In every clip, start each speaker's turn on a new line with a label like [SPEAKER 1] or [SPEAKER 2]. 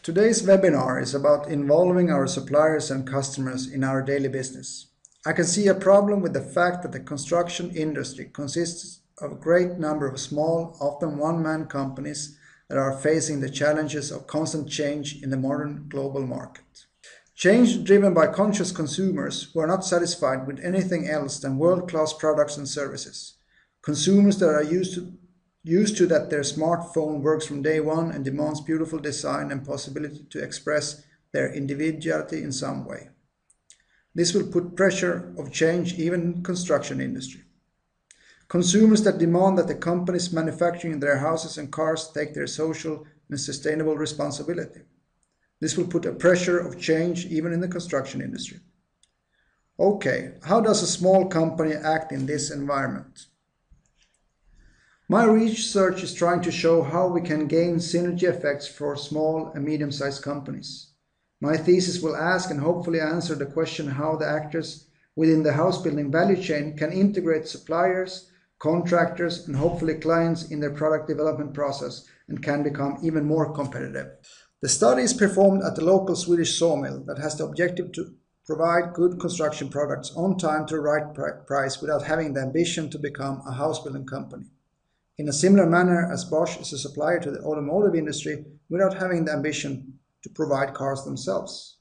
[SPEAKER 1] Today's webinar is about involving our suppliers and customers in our daily business. I can see a problem with the fact that the construction industry consists of a great number of small, often one-man companies that are facing the challenges of constant change in the modern global market. Change driven by conscious consumers who are not satisfied with anything else than world-class products and services. Consumers that are used to that their smartphone works from day one and demands beautiful design and possibility to express their individuality in some way. This will put pressure of change even in the construction industry. Consumers that demand that the companies manufacturing their houses and cars take their social and sustainable responsibility. This will put a pressure of change even in the construction industry. Okay, how does a small company act in this environment? My research is trying to show how we can gain synergy effects for small and medium-sized companies. My thesis will ask and hopefully answer the question how the actors within the house building value chain can integrate suppliers, contractors, and hopefully clients in their product development process and can become even more competitive. The study is performed at the local Swedish sawmill that has the objective to provide good construction products on time to the right price without having the ambition to become a house building company. In a similar manner as Bosch is a supplier to the automotive industry without having the ambition to provide cars themselves.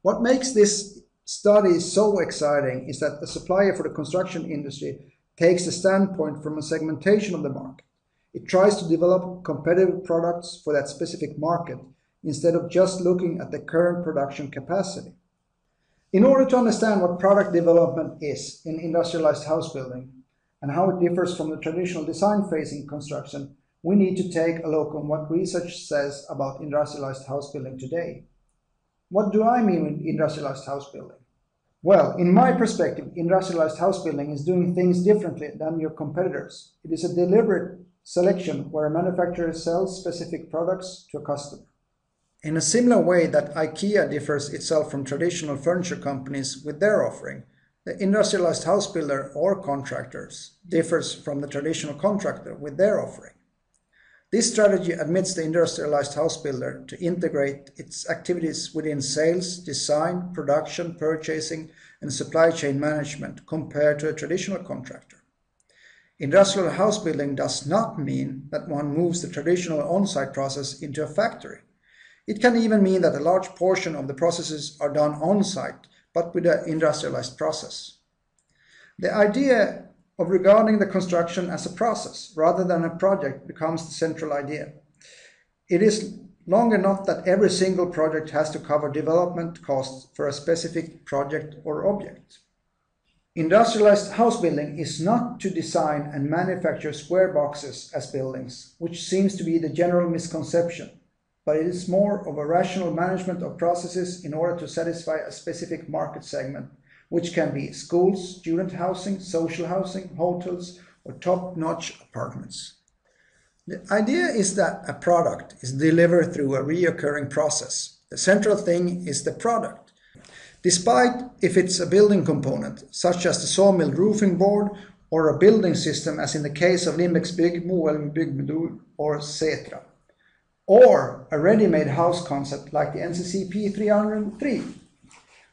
[SPEAKER 1] What makes this study so exciting is that the supplier for the construction industry takes a standpoint from a segmentation of the market. It tries to develop competitive products for that specific market instead of just looking at the current production capacity. In order to understand what product development is in industrialized house building, and how it differs from the traditional design phase in construction, we need to take a look on what research says about industrialized house building today. What do I mean with industrialized house building? Well, in my perspective, industrialized house building is doing things differently than your competitors. It is a deliberate selection where a manufacturer sells specific products to a customer. In a similar way that IKEA differs itself from traditional furniture companies with their offering, the industrialized house builder or contractors differs from the traditional contractor with their offering. This strategy admits the industrialized house builder to integrate its activities within sales, design, production, purchasing, and supply chain management compared to a traditional contractor. Industrial house building does not mean that one moves the traditional on-site process into a factory. It can even mean that a large portion of the processes are done on-site, but with an industrialized process. The idea of regarding the construction as a process rather than a project becomes the central idea. It is longer not that every single project has to cover development costs for a specific project or object. Industrialized house building is not to design and manufacture square boxes as buildings, which seems to be the general misconception, but it is more of a rational management of processes in order to satisfy a specific market segment, which can be schools, student housing, social housing, hotels, or top-notch apartments. The idea is that a product is delivered through a recurring process. The central thing is the product. Despite if it's a building component, such as the sawmill roofing board, or a building system, as in the case of Limbex Bygg, Moelven Byggmetod, or Setra, or a ready-made house concept like the NCC P303.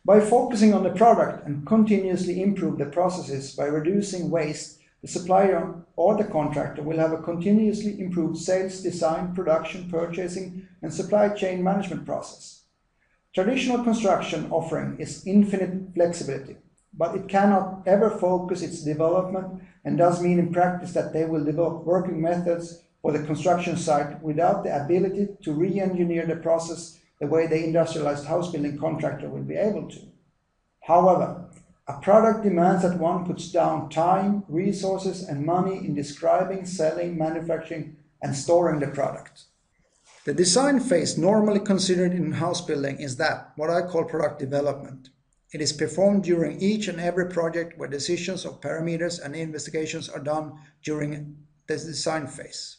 [SPEAKER 1] By focusing on the product and continuously improve the processes by reducing waste, the supplier or the contractor will have a continuously improved sales, design, production, purchasing, and supply chain management process. Traditional construction offering is infinite flexibility, but it cannot ever focus its development and does mean in practice that they will develop working methods for the construction site without the ability to re-engineer the process the way the industrialized house building contractor will be able to. However, a product demands that one puts down time, resources, and money in describing, selling, manufacturing, and storing the product. The design phase normally considered in house building is that, what I call product development. It is performed during each and every project where decisions of parameters and investigations are done during the design phase.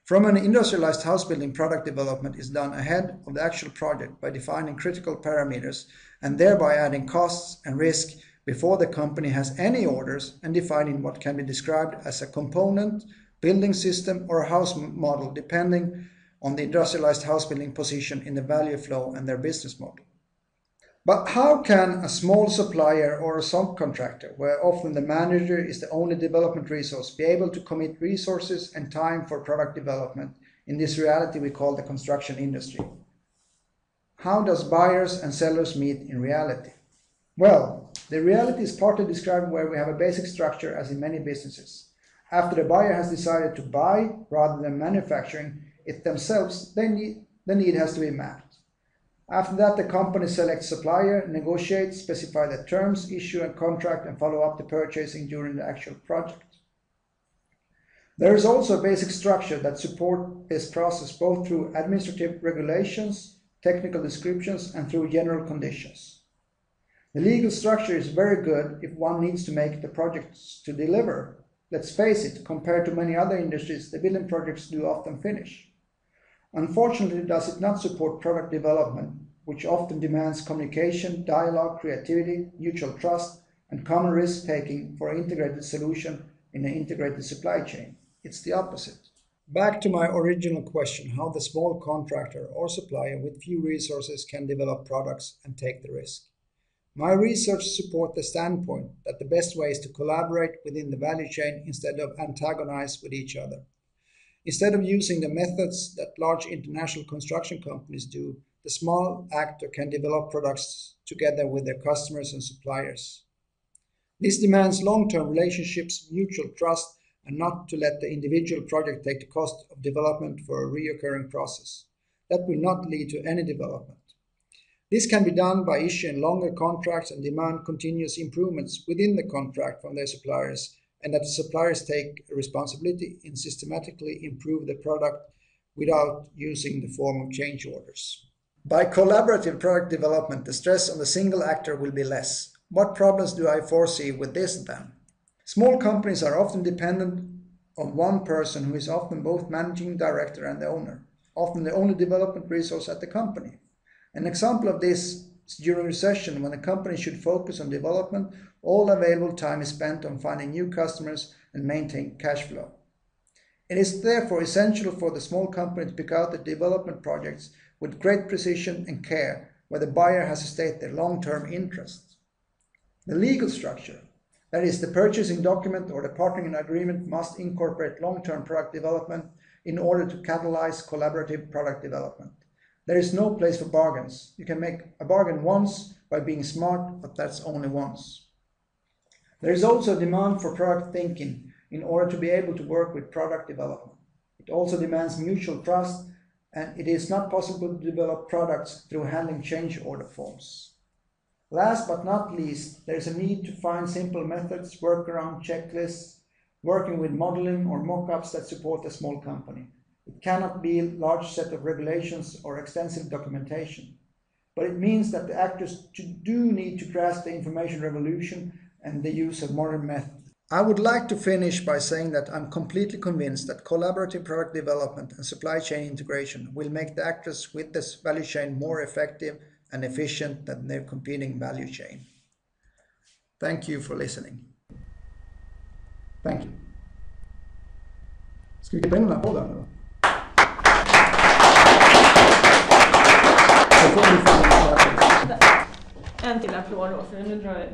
[SPEAKER 1] From an industrialized house building, product development is done ahead of the actual project by defining critical parameters and thereby adding costs and risk before the company has any orders and defining what can be described as a component, building system, or a house model depending on the industrialized house building position in the value flow and their business model. But how can a small supplier or a subcontractor, where often the manager is the only development resource, be able to commit resources and time for product development in this reality we call the construction industry? How does buyers and sellers meet in reality? Well, the reality is partly described where we have a basic structure as in many businesses. After the buyer has decided to buy rather than manufacturing it themselves, the need has to be mapped. After that, the company selects supplier, negotiates, specify the terms, issue a contract, and follow up the purchasing during the actual project. There is also a basic structure that supports this process both through administrative regulations, technical descriptions, and through general conditions. The legal structure is very good if one needs to make the projects to deliver. Let's face it, compared to many other industries, the building projects do often finish. Unfortunately, does it not support product development, which often demands communication, dialogue, creativity, mutual trust, and common risk-taking for an integrated solution in an integrated supply chain? It's the opposite. Back to my original question, how the small contractor or supplier with few resources can develop products and take the risk. My research supports the standpoint that the best way is to collaborate within the value chain instead of antagonize with each other. Instead of using the methods that large international construction companies do, the small actor can develop products together with their customers and suppliers. This demands long-term relationships, mutual trust, and not to let the individual project take the cost of development for a recurring process. That will not lead to any development. This can be done by issuing longer contracts and demand continuous improvements within the contract from their suppliers, and that the suppliers take responsibility in systematically improve the product without using the form of change orders. By collaborative product development, the stress on the single actor will be less. What problems do I foresee with this then? Small companies are often dependent on one person who is often both managing director and the owner, often the only development resource at the company. An example of this is during recession when a company should focus on development, all available time is spent on finding new customers and maintain cash flow. It is therefore essential for the small company to pick out the development projects with great precision and care, where the buyer has to state their long-term interest. The legal structure, that is, the purchasing document or the partnering agreement, must incorporate long-term product development in order to catalyze collaborative product development. There is no place for bargains. You can make a bargain once by being smart, but that's only once. There is also a demand for product thinking in order to be able to work with product development. It also demands mutual trust, and it is not possible to develop products through handling change order forms. Last but not least, there is a need to find simple methods, workaround checklists, working with modeling or mock-ups that support a small company. It cannot be a large set of regulations or extensive documentation, but it means that the actors do need to grasp the information revolution and the use of modern methods. I would like to finish by saying that I'm completely convinced that collaborative product development and supply chain integration will make the actors with this value chain more effective and efficient than their competing value chain. Thank you for listening. Thank you. Ska vi klippa in den här podden då?
[SPEAKER 2] En till applåd då, för nu drar jag.